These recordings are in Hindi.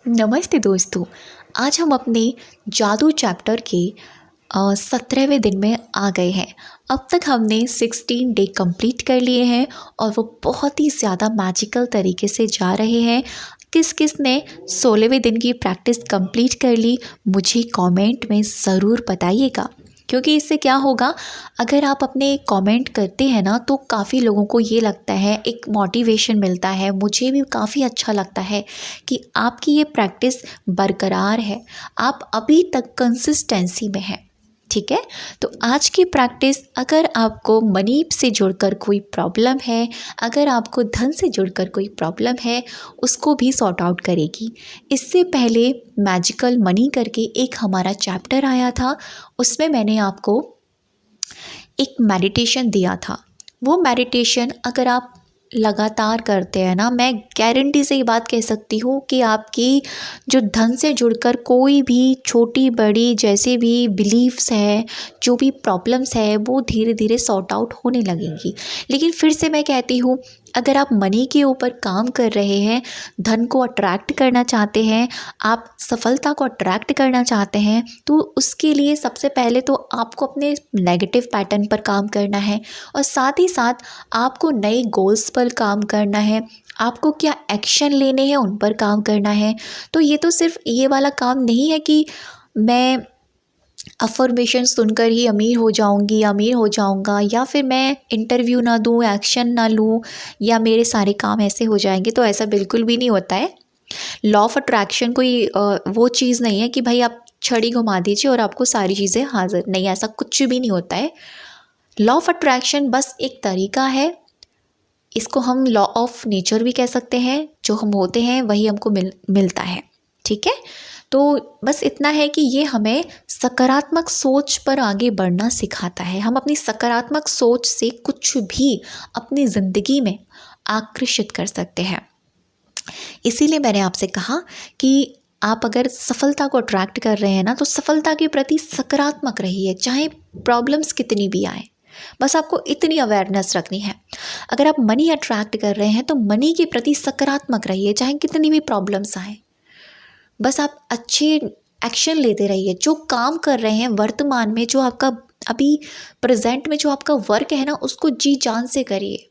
नमस्ते दोस्तों। आज हम अपने जादू चैप्टर के 17वें दिन में आ गए हैं। अब तक हमने 16 डे कंप्लीट कर लिए हैं और वो बहुत ही ज़्यादा मैजिकल तरीके से जा रहे हैं। किस किस ने 16वें दिन की प्रैक्टिस कंप्लीट कर ली, मुझे कमेंट में ज़रूर बताइएगा, क्योंकि इससे क्या होगा, अगर आप अपने कमेंट करते हैं ना तो काफ़ी लोगों को ये लगता है, एक मोटिवेशन मिलता है। मुझे भी काफ़ी अच्छा लगता है कि आपकी ये प्रैक्टिस बरकरार है, आप अभी तक कंसिस्टेंसी में हैं। ठीक है, तो आज की प्रैक्टिस, अगर आपको मनी से जुड़कर कोई प्रॉब्लम है, अगर आपको धन से जुड़कर कोई प्रॉब्लम है, उसको भी सॉर्ट आउट करेगी। इससे पहले मैजिकल मनी करके एक हमारा चैप्टर आया था, उसमें मैंने आपको एक मेडिटेशन दिया था। वो मेडिटेशन अगर आप लगातार करते हैं ना, मैं गारंटी से ये बात कह सकती हूँ कि आपकी जो धन से जुड़कर कोई भी छोटी बड़ी जैसे भी बिलीफ्स हैं, जो भी प्रॉब्लम्स है, वो धीरे धीरे सॉर्ट आउट होने लगेंगी। लेकिन फिर से मैं कहती हूँ, अगर आप मनी के ऊपर काम कर रहे हैं, धन को अट्रैक्ट करना चाहते हैं, आप सफलता को अट्रैक्ट करना चाहते हैं, तो उसके लिए सबसे पहले तो आपको अपने नेगेटिव पैटर्न पर काम करना है और साथ ही साथ आपको नए गोल्स पर काम करना है। आपको क्या एक्शन लेने हैं, उन पर काम करना है। तो ये तो सिर्फ ये वाला काम नहीं है कि मैं अफर्मेशन सुनकर ही अमीर हो जाऊंगी, अमीर हो जाऊंगा, या फिर मैं इंटरव्यू ना दूं, एक्शन ना लूं, या मेरे सारे काम ऐसे हो जाएंगे। तो ऐसा बिल्कुल भी नहीं होता है। लॉ ऑफ अट्रैक्शन कोई वो चीज़ नहीं है कि भाई आप छड़ी घुमा दीजिए और आपको सारी चीज़ें हाजिर, नहीं, ऐसा कुछ भी नहीं होता है। लॉ ऑफ अट्रैक्शन बस एक तरीका है। इसको हम लॉ ऑफ नेचर भी कह सकते हैं। जो हम होते हैं वही हमको मिलता है। ठीक है, तो बस इतना है कि ये हमें सकारात्मक सोच पर आगे बढ़ना सिखाता है। हम अपनी सकारात्मक सोच से कुछ भी अपनी ज़िंदगी में आकर्षित कर सकते हैं। इसीलिए मैंने आपसे कहा कि आप अगर सफलता को अट्रैक्ट कर रहे हैं ना, तो सफलता के प्रति सकारात्मक रहिए, चाहे प्रॉब्लम्स कितनी भी आए। बस आपको इतनी अवेयरनेस रखनी है। अगर आप मनी अट्रैक्ट कर रहे हैं तो मनी के प्रति सकारात्मक रहिए, चाहे कितनी भी प्रॉब्लम्स आए। बस आप अच्छे एक्शन लेते रहिए। जो काम कर रहे हैं वर्तमान में, जो आपका अभी प्रेजेंट में जो आपका वर्क है ना, उसको जी जान से करिए।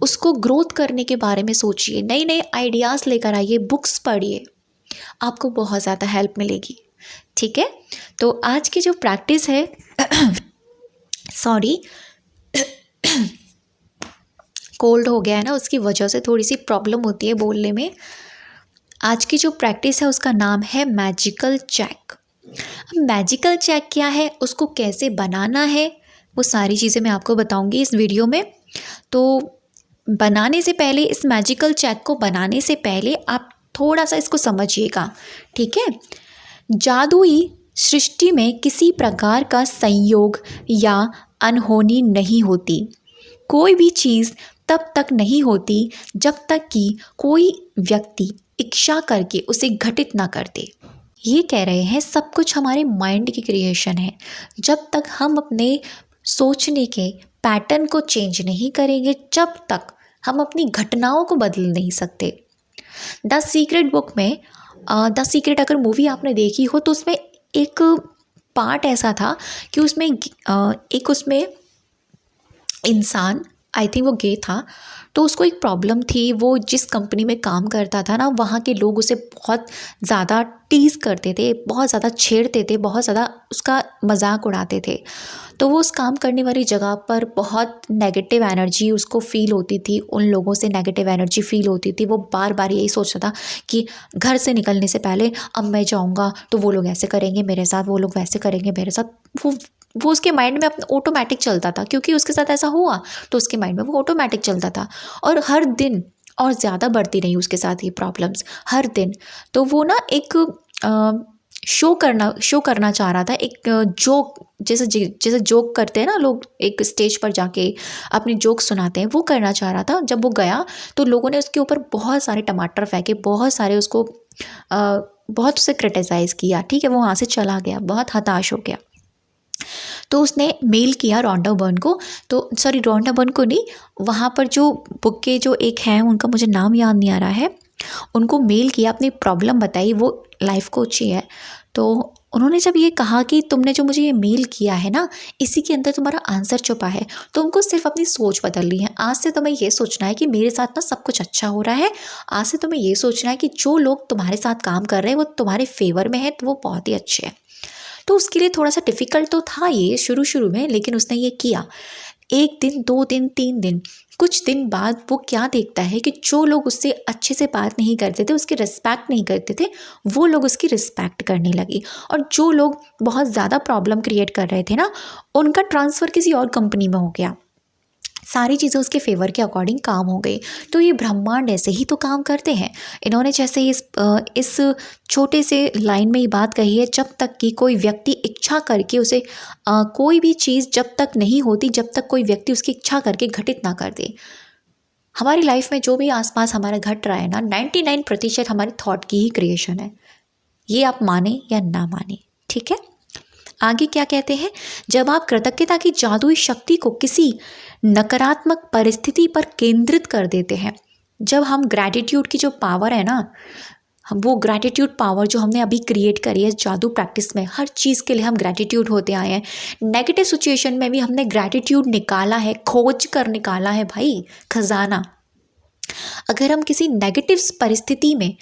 उसको ग्रोथ करने के बारे में सोचिए, नए नए आइडियाज़ लेकर आइए, बुक्स पढ़िए, आपको बहुत ज़्यादा हेल्प मिलेगी। ठीक है, तो आज की जो प्रैक्टिस है सॉरी कोल्ड हो गया है ना, उसकी वजह से थोड़ी सी प्रॉब्लम होती है बोलने में। आज की जो प्रैक्टिस है उसका नाम है मैजिकल चेक। अब मैजिकल चेक क्या है, उसको कैसे बनाना है, वो सारी चीज़ें मैं आपको बताऊंगी इस वीडियो में। तो बनाने से पहले, इस मैजिकल चेक को बनाने से पहले आप थोड़ा सा इसको समझिएगा। ठीक है, जादुई सृष्टि में किसी प्रकार का संयोग या अनहोनी नहीं होती। कोई भी चीज़ तब तक नहीं होती जब तक कि कोई व्यक्ति इच्छा करके उसे घटित ना कर दे। ये कह रहे हैं सब कुछ हमारे माइंड की क्रिएशन है। जब तक हम अपने सोचने के पैटर्न को चेंज नहीं करेंगे, जब तक हम अपनी घटनाओं को बदल नहीं सकते। द सीक्रेट बुक में, द सीक्रेट अगर मूवी आपने देखी हो तो उसमें एक पार्ट ऐसा था कि उसमें एक उसमें इंसान, आई थिंक वो गे था, तो उसको एक प्रॉब्लम थी। वो जिस कंपनी में काम करता था ना, वहाँ के लोग उसे बहुत ज़्यादा टीज़ करते थे, बहुत ज़्यादा छेड़ते थे, बहुत ज़्यादा उसका मजाक उड़ाते थे। तो वो उस काम करने वाली जगह पर बहुत नेगेटिव एनर्जी उसको फ़ील होती थी, उन लोगों से नेगेटिव एनर्जी फ़ील होती थी। वो बार बार यही सोचता था कि घर से निकलने से पहले अब मैं जाऊँगा तो वो लोग ऐसे करेंगे मेरे साथ, वो लोग वैसे करेंगे मेरे साथ। वो उसके माइंड में अपना ऑटोमेटिक चलता था, क्योंकि उसके साथ ऐसा हुआ तो उसके माइंड में वो ऑटोमेटिक चलता था। और हर दिन और ज़्यादा बढ़ती रही उसके साथ ये प्रॉब्लम्स हर दिन। तो वो ना एक शो करना चाह रहा था, एक जोक, जैसे जोक करते हैं ना लोग, एक स्टेज पर जाके अपनी जोक सुनाते हैं, वो करना चाह रहा था। जब वो गया तो लोगों ने उसके ऊपर बहुत सारे टमाटर फेंके, बहुत सारे उसको बहुत उसे क्रिटिसाइज़ किया। ठीक है, वो वहाँ से चला गया, बहुत हताश हो गया। तो उसने मेल किया रोंडा बर्न को, तो सॉरी रोंडा बर्न को नहीं, वहाँ पर जो बुक के जो एक हैं, उनका मुझे नाम याद नहीं आ रहा है, उनको मेल किया, अपनी प्रॉब्लम बताई, वो लाइफ कोच ही है। तो उन्होंने जब ये कहा कि तुमने जो मुझे ये मेल किया है ना, इसी के अंदर तुम्हारा आंसर छुपा है, तो उनको सिर्फ अपनी सोच बदलनी है। आज से तुम्हें ये सोचना है कि मेरे साथ ना सब कुछ अच्छा हो रहा है। आज से तुम्हें ये सोचना है कि जो लोग तुम्हारे साथ काम कर रहे हैं वो तुम्हारे फेवर में है, तो वो बहुत ही अच्छे हैं। तो उसके लिए थोड़ा सा डिफ़िकल्ट तो था ये शुरू शुरू में, लेकिन उसने ये किया। 1 दिन, 2 दिन, 3 दिन, कुछ दिन बाद वो क्या देखता है कि जो लोग उससे अच्छे से बात नहीं करते थे, उसकी रिस्पेक्ट नहीं करते थे, वो लोग उसकी रिस्पेक्ट करने लगे। और जो लोग बहुत ज़्यादा प्रॉब्लम क्रिएट कर रहे थे ना, उनका ट्रांसफ़र किसी और कंपनी में हो गया। सारी चीज़ें उसके फेवर के अकॉर्डिंग काम हो गई। तो ये ब्रह्मांड ऐसे ही तो काम करते हैं। इन्होंने जैसे इस छोटे से लाइन में ये बात कही है, जब तक कि कोई व्यक्ति इच्छा करके उसे कोई भी चीज़ जब तक नहीं होती, जब तक कोई व्यक्ति उसकी इच्छा करके घटित ना कर दे। हमारी लाइफ में जो भी आसपास हमारा घट रहा है ना, 99% हमारे थॉट की ही क्रिएशन है। ये आप माने या ना माने, ठीक है। आगे क्या कहते हैं, जब आप कृतज्ञता की जादुई शक्ति को किसी नकारात्मक परिस्थिति पर केंद्रित कर देते हैं, जब हम ग्रैटिट्यूड की जो पावर है ना, हम वो ग्रैटिट्यूड पावर जो हमने अभी क्रिएट करी है जादू प्रैक्टिस में, हर चीज़ के लिए हम ग्रैटिट्यूड होते आए हैं। नेगेटिव सिचुएशन में भी हमने ग्रैटिट्यूड निकाला है, खोज कर निकाला है भाई, खजाना। अगर हम किसी नेगेटिव परिस्थिति में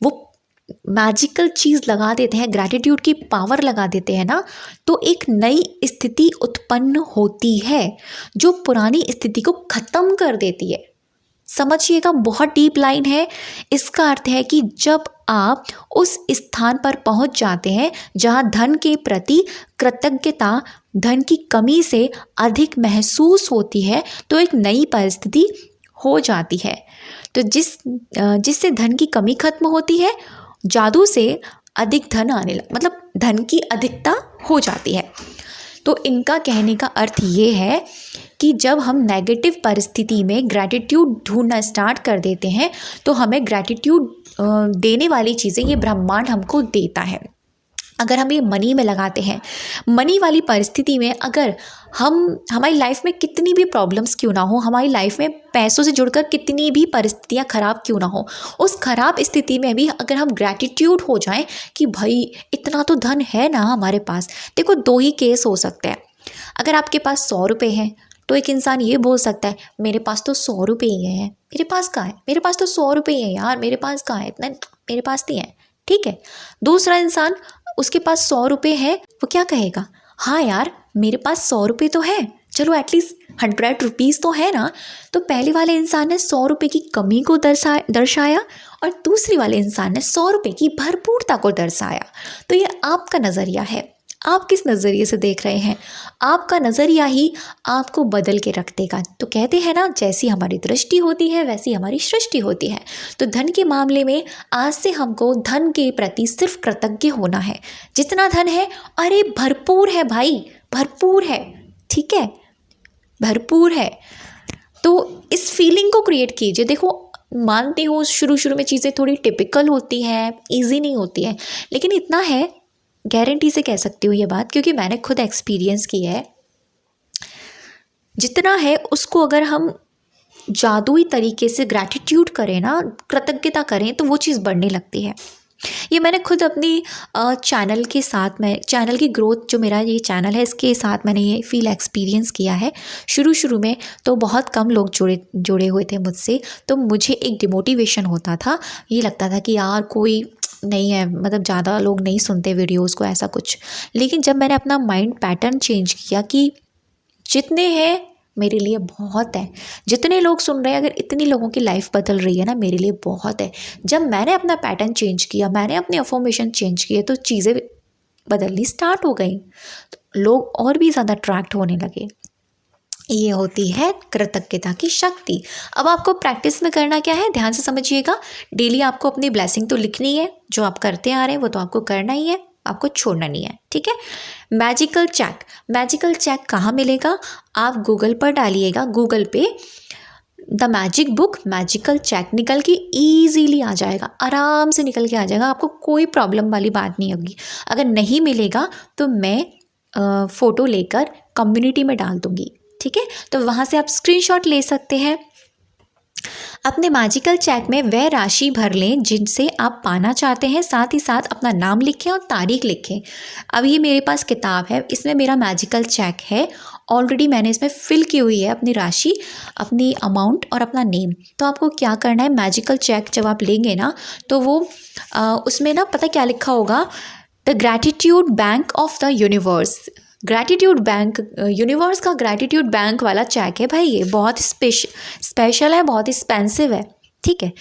वो मैजिकल चीज़ लगा देते हैं, ग्रैटिट्यूड की पावर लगा देते हैं ना, तो एक नई स्थिति उत्पन्न होती है जो पुरानी स्थिति को ख़त्म कर देती है। समझिएगा, बहुत डीप लाइन है। इसका अर्थ है कि जब आप उस स्थान पर पहुंच जाते हैं जहां धन के प्रति कृतज्ञता धन की कमी से अधिक महसूस होती है, तो एक नई परिस्थिति हो जाती है। तो जिससे धन की कमी खत्म होती है, जादू से अधिक धन आने लग, मतलब धन की अधिकता हो जाती है। तो इनका कहने का अर्थ ये है कि जब हम नेगेटिव परिस्थिति में ग्रैटिट्यूड ढूंढना स्टार्ट कर देते हैं, तो हमें ग्रैटिट्यूड देने वाली चीज़ें ये ब्रह्मांड हमको देता है। अगर हम ये मनी में लगाते हैं, मनी वाली परिस्थिति में अगर हमारी लाइफ में कितनी भी प्रॉब्लम्स क्यों ना हो, हमारी लाइफ में पैसों से जुड़कर कितनी भी परिस्थितियाँ ख़राब क्यों ना हो, उस ख़राब स्थिति में भी अगर हम ग्रैटिट्यूड हो जाएं कि भाई इतना तो धन है ना हमारे पास। देखो, 2 ही केस हो सकते हैं। अगर आपके पास 100 रुपये हैं तो एक इंसान ये बोल सकता है मेरे पास तो 100 रुपये ही हैं, मेरे पास कहाँ है, मेरे पास तो 100 रुपये ही हैं यार, मेरे पास कहाँ है, इतना मेरे पास नहीं है, ठीक है। दूसरा इंसान, उसके पास 100 रुपये है, वो क्या कहेगा, हाँ यार मेरे पास 100 रुपये तो है, चलो एटलीस्ट 100 रुपीज़ तो है ना। तो पहले वाले इंसान ने 100 रुपये की कमी को दर्शाया और दूसरे वाले इंसान ने 100 रुपये की भरपूरता को दर्शाया। तो ये आपका नज़रिया है, आप किस नज़रिए से देख रहे हैं, आपका नज़रिया ही आपको बदल के रख देगा। तो कहते हैं ना, जैसी हमारी दृष्टि होती है वैसी हमारी सृष्टि होती है। तो धन के मामले में आज से हमको धन के प्रति सिर्फ कृतज्ञ होना है। जितना धन है, अरे भरपूर है भाई, भरपूर है, ठीक है, भरपूर है। तो इस फीलिंग को क्रिएट कीजिए। देखो, मानती हूँ शुरू शुरू में चीज़ें थोड़ी टिपिकल होती हैं, ईजी नहीं होती हैं, लेकिन इतना है, गारंटी से कह सकती हूँ ये बात, क्योंकि मैंने खुद एक्सपीरियंस किया है। जितना है उसको अगर हम जादुई तरीके से ग्रैटिट्यूड करें ना, कृतज्ञता करें, तो वो चीज़ बढ़ने लगती है। ये मैंने खुद अपनी चैनल के साथ में, चैनल की ग्रोथ, जो मेरा ये चैनल है इसके साथ मैंने ये फील एक्सपीरियंस किया है। शुरू शुरू में तो बहुत कम लोग जुड़े हुए थे मुझसे, तो मुझे एक डिमोटिवेशन होता था, ये लगता था कि यार कोई नहीं है, मतलब ज़्यादा लोग नहीं सुनते वीडियोज़ को, ऐसा कुछ। लेकिन जब मैंने अपना माइंड पैटर्न चेंज किया कि जितने हैं मेरे लिए बहुत है, जितने लोग सुन रहे हैं, अगर इतनी लोगों की लाइफ बदल रही है ना, मेरे लिए बहुत है। जब मैंने अपना पैटर्न चेंज किया, मैंने अपने अफर्मेशन चेंज किए, तो चीज़ें बदलनी स्टार्ट हो गई, तो लोग और भी ज़्यादा अट्रैक्ट होने लगे। ये होती है कृतज्ञता की शक्ति। अब आपको प्रैक्टिस में करना क्या है, ध्यान से समझिएगा। डेली आपको अपनी ब्लेसिंग तो लिखनी है, जो आप करते आ रहे हैं वो तो आपको करना ही है, आपको छोड़ना नहीं है, ठीक है। मैजिकल चेक, मैजिकल चेक कहाँ मिलेगा, आप गूगल पर डालिएगा, गूगल पे the magic book magical check, निकल के ईजीली आ जाएगा, आराम से निकल के आ जाएगा, आपको कोई प्रॉब्लम वाली बात नहीं होगी। अगर नहीं मिलेगा तो मैं फ़ोटो लेकर कम्युनिटी में डाल दूँगी, ठीक है। तो वहाँ से आप स्क्रीनशॉट ले सकते हैं अपने मैजिकल चेक में वह राशि भर लें जिनसे आप पाना चाहते हैं, साथ ही साथ अपना नाम लिखें और तारीख लिखें। अब ये मेरे पास किताब है, इसमें मेरा मैजिकल चेक है, ऑलरेडी मैंने इसमें फ़िल की हुई है अपनी राशि, अपनी अमाउंट और अपना नेम। तो आपको क्या करना है, मैजिकल चेक जब आप लेंगे ना तो वो उसमें ना पता क्या लिखा होगा, the gratitude bank of the universe. Gratitude bank, universe का ग्रैटिट्यूड बैंक वाला चेक है भाई, ये बहुत स्पेशल है, बहुत एक्सपेंसिव है, ठीक है।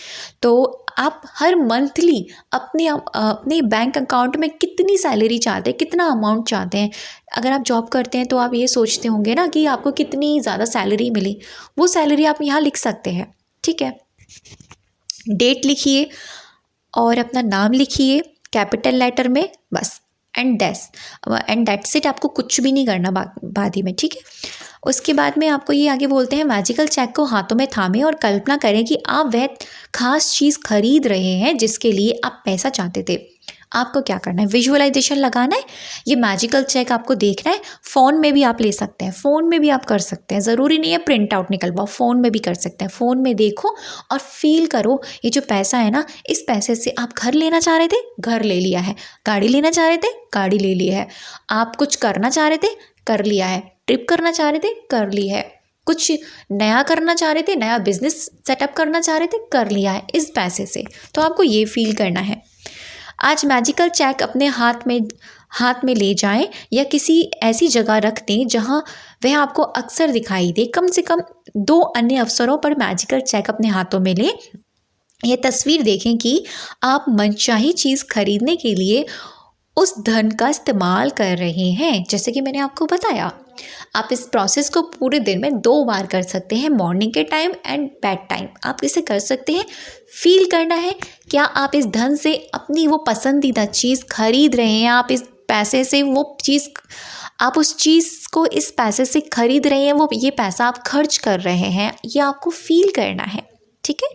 तो आप हर मंथली अपने बैंक अकाउंट में कितनी सैलरी चाहते हैं, कितना अमाउंट चाहते हैं। अगर आप जॉब करते हैं तो आप ये सोचते होंगे ना कि आपको कितनी ज़्यादा सैलरी मिली, वो सैलरी आप यहाँ लिख सकते हैं, ठीक है। डेट लिखिए और अपना नाम लिखिए कैपिटल लेटर में, बस एंड दैट्स इट। आपको कुछ भी नहीं करना बाद ही में, ठीक है। उसके बाद में आपको ये आगे बोलते हैं, मैजिकल चेक को हाथों में थामें और कल्पना करें कि आप वह खास चीज़ खरीद रहे हैं जिसके लिए आप पैसा चाहते थे। आपको क्या करना है, विजुअलाइजेशन लगाना है। ये मैजिकल चेक आपको देखना है, फ़ोन में भी आप ले सकते हैं, फ़ोन में भी आप कर सकते हैं, ज़रूरी नहीं है प्रिंट आउट निकलवाओ, फ़ोन में भी कर सकते हैं। फ़ोन में देखो और फील करो, ये जो पैसा है ना, इस पैसे से आप घर लेना चाह रहे थे, घर ले लिया है, गाड़ी लेना चाह रहे थे, गाड़ी ले ली है, आप कुछ करना चाह रहे थे, कर लिया है, ट्रिप करना चाह रहे थे, कर ली है, कुछ नया करना चाह रहे थे, नया बिजनेस सेटअप करना चाह रहे थे, कर लिया है इस पैसे से। तो आपको ये फील करना है। आज मैजिकल चेक अपने हाथ में ले जाएं या किसी ऐसी जगह रख दें जहां वह आपको अक्सर दिखाई दे। कम से कम 2 अन्य अवसरों पर मैजिकल चेक अपने हाथों में लें। यह तस्वीर देखें कि आप मनचाही चीज़ खरीदने के लिए उस धन का इस्तेमाल कर रहे हैं। जैसे कि मैंने आपको बताया, आप इस प्रोसेस को पूरे दिन में 2 बार कर सकते हैं, मॉर्निंग के टाइम एंड बेड टाइम। आप इसे कर सकते हैं। फील करना है क्या आप इस धन से अपनी वो पसंदीदा चीज़ खरीद रहे हैं, आप इस पैसे से वो चीज़, आप उस चीज़ को इस पैसे से खरीद रहे हैं, वो ये पैसा आप खर्च कर रहे हैं, ये आपको फील करना है, ठीक है।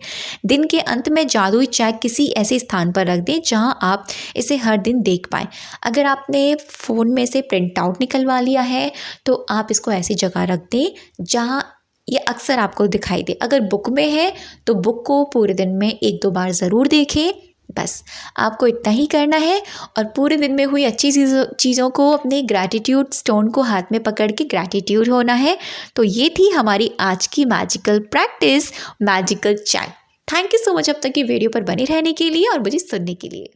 दिन के अंत में जादुई चेक किसी ऐसे स्थान पर रख दें जहां आप इसे हर दिन देख पाएँ। अगर आपने फ़ोन में से प्रिंट आउट निकलवा लिया है तो आप इसको ऐसी जगह रख दें जहां ये अक्सर आपको दिखाई दे। अगर बुक में है तो बुक को पूरे दिन में 1-2 बार ज़रूर देखें। बस आपको इतना ही करना है और पूरे दिन में हुई अच्छी चीज़ों को अपने ग्रैटिट्यूड स्टोन को हाथ में पकड़ के ग्रैटिट्यूड होना है। तो ये थी हमारी आज की magical practice, magical check. Thank you so much अब तक की वीडियो पर बने रहने के लिए और मुझे सुनने के लिए।